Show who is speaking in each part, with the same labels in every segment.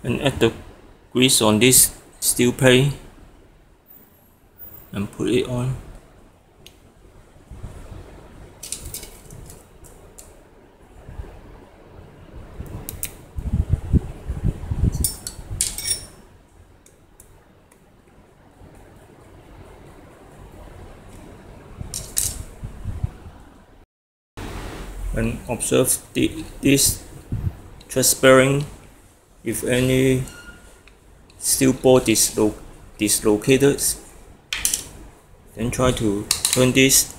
Speaker 1: and add the grease on this steel plate and put it on. And observe this transparent. If any steel ball dislocated, then try to turn this.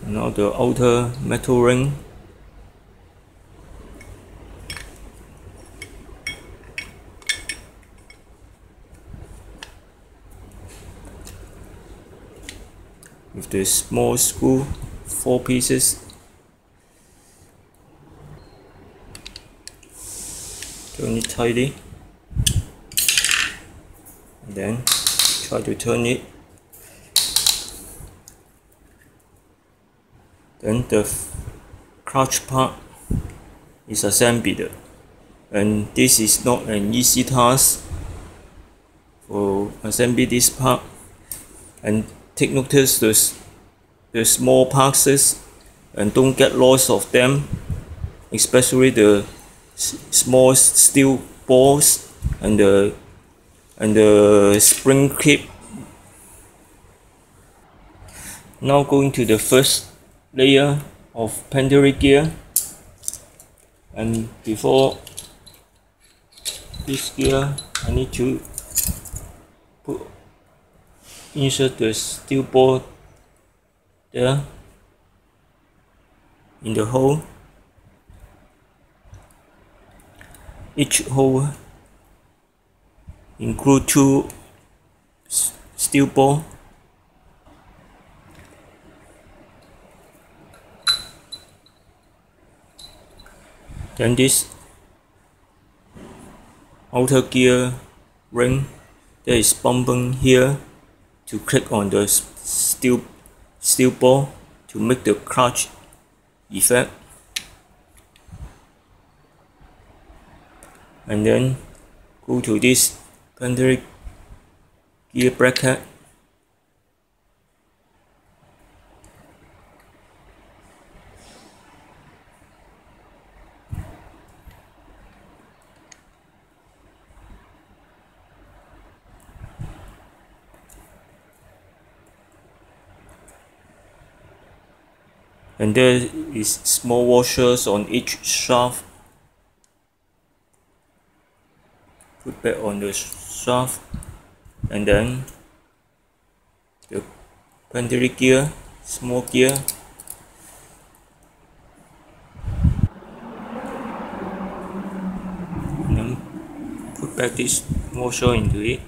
Speaker 1: Now the outer metal ring. With the small screw, 4 pieces. Turn it tightly, and then try to turn it. Then the clutch part is assembled, and this is not an easy task for assembly this part. And take notice the small parts and don't get lost of them, especially the small steel balls and the spring clip. Now going to the first layer of planetary gear, and before this gear I need to insert the steel ball there in the hole. Each hole include 2 steel balls. Then this outer gear ring, there is bumping here to click on the steel ball to make the clutch effect. And then go to this planetary gear bracket. And there is small washers on each shaft. Put back on the shaft, and then the planetary gear, small gear. And then put back this washer into it.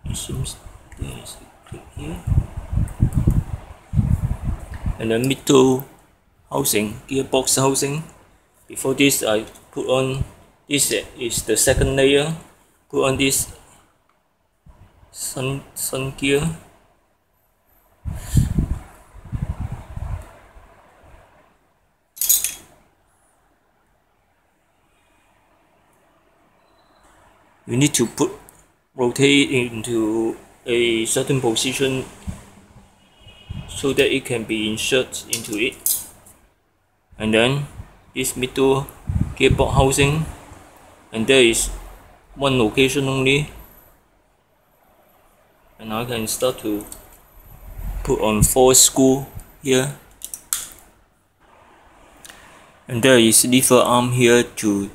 Speaker 1: It seems there is a clip here. And the middle housing, gearbox housing. Before this, I put on, this is the second layer. Put on this sun gear. You need to rotate it into a certain position so that it can be inserted into it. And then this middle gearbox housing, and there is 1 location only, and I can start to put on 4 screws here. And there is lever arm here to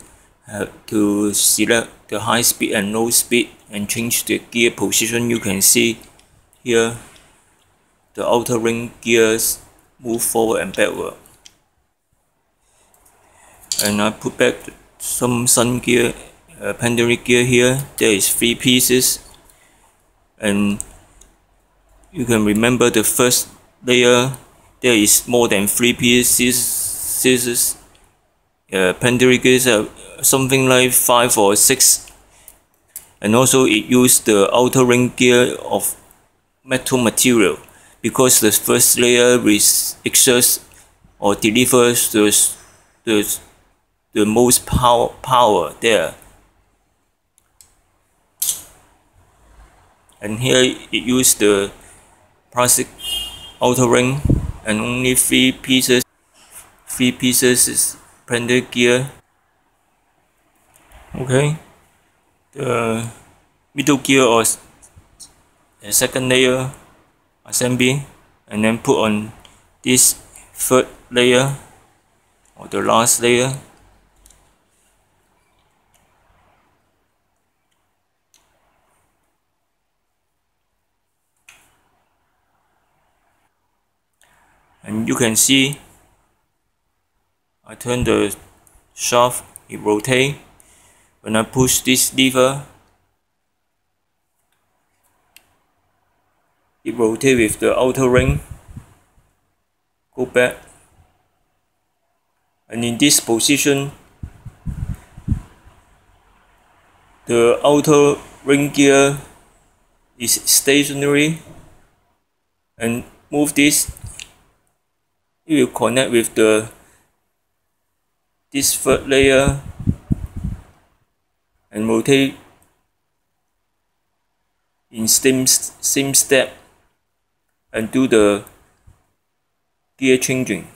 Speaker 1: select the high speed and low speed and change the gear position. You can see here the outer ring gears move forward and backward. And I put back some sun gear, planetary gear here. There is 3 pieces, and you can remember the first layer, there is more than 3 pieces. Planetary gears are something like 5 or 6, and also it used the outer ring gear of metal material, because the first layer exerts or delivers the most power there. And here it used the plastic outer ring and only three pieces is planetary gear. Okay, the middle gear or a second layer assembly, and then put on this third layer or the last layer. And you can see I turn the shaft, it rotates. When I push this lever, it rotates with the outer ring, go back, and in this position the outer ring gear is stationary, and move this, it will connect with this third layer and rotate in same step and do the gear changing.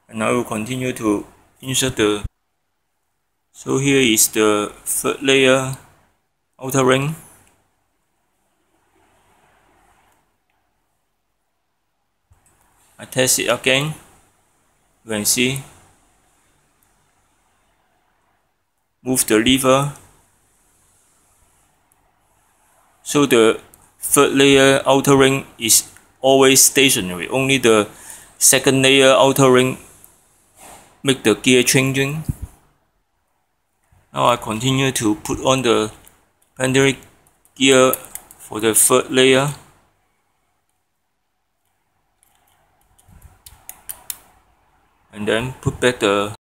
Speaker 1: And I will continue to insert the. So here is the third layer outer ring. I test it again. You can see. Move the lever. So the third layer outer ring is always stationary. Only the second layer outer ring make the gear changing. Now I continue to put on the planetary gear for the third layer. And then put back the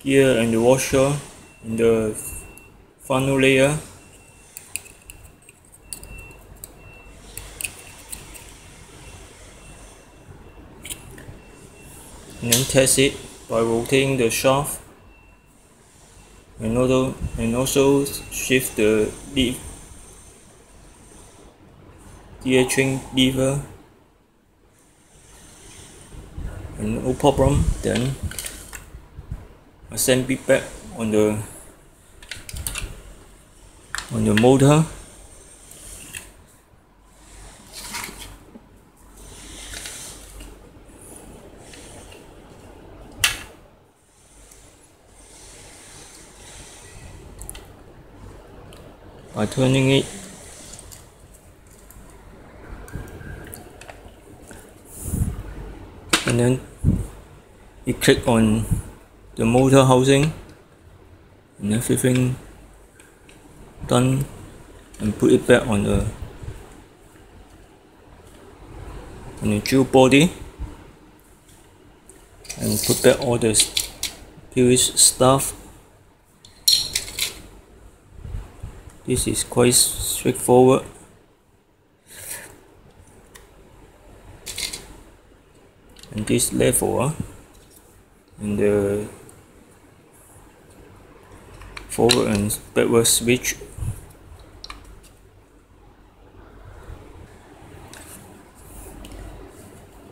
Speaker 1: gear and the washer in the final layer. And then test it by rotating the shaft and also shift the gear change lever, and no problem. Then assemble it back on the motor. By turning it, and then you click on the motor housing and everything done, and put it back on the drill body, and put back all the previous stuff. This is quite straightforward. And this level and the forward and backward switch.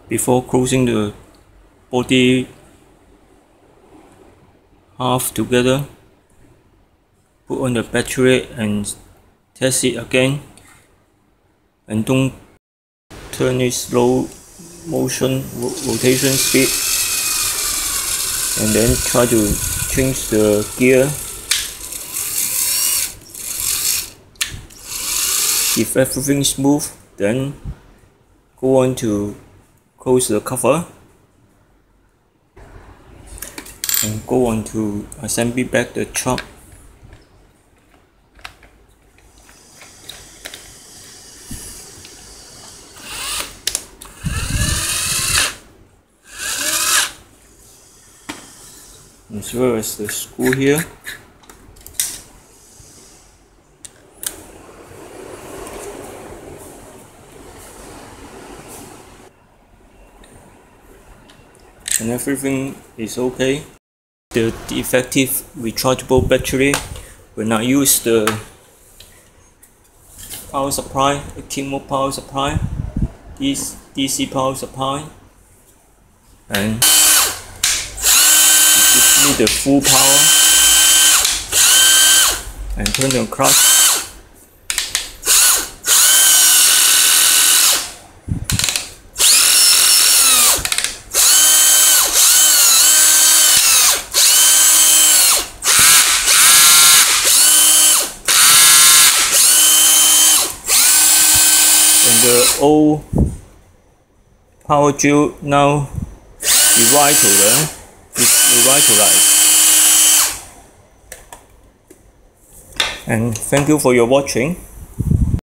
Speaker 1: Before closing the body half together, put on the battery and test it again, and don't turn it slow motion rotation speed, and then try to change the gear. If everything smooth, then go on to close the cover and go on to assemble back the truck. As well as the screw here. and everything is okay. The defective rechargeable battery will not use the power supply, a chemo power supply, this DC power supply, and it gives me the full power. And turn the clutch. And the old power drill now revitalized. And thank you for your watching.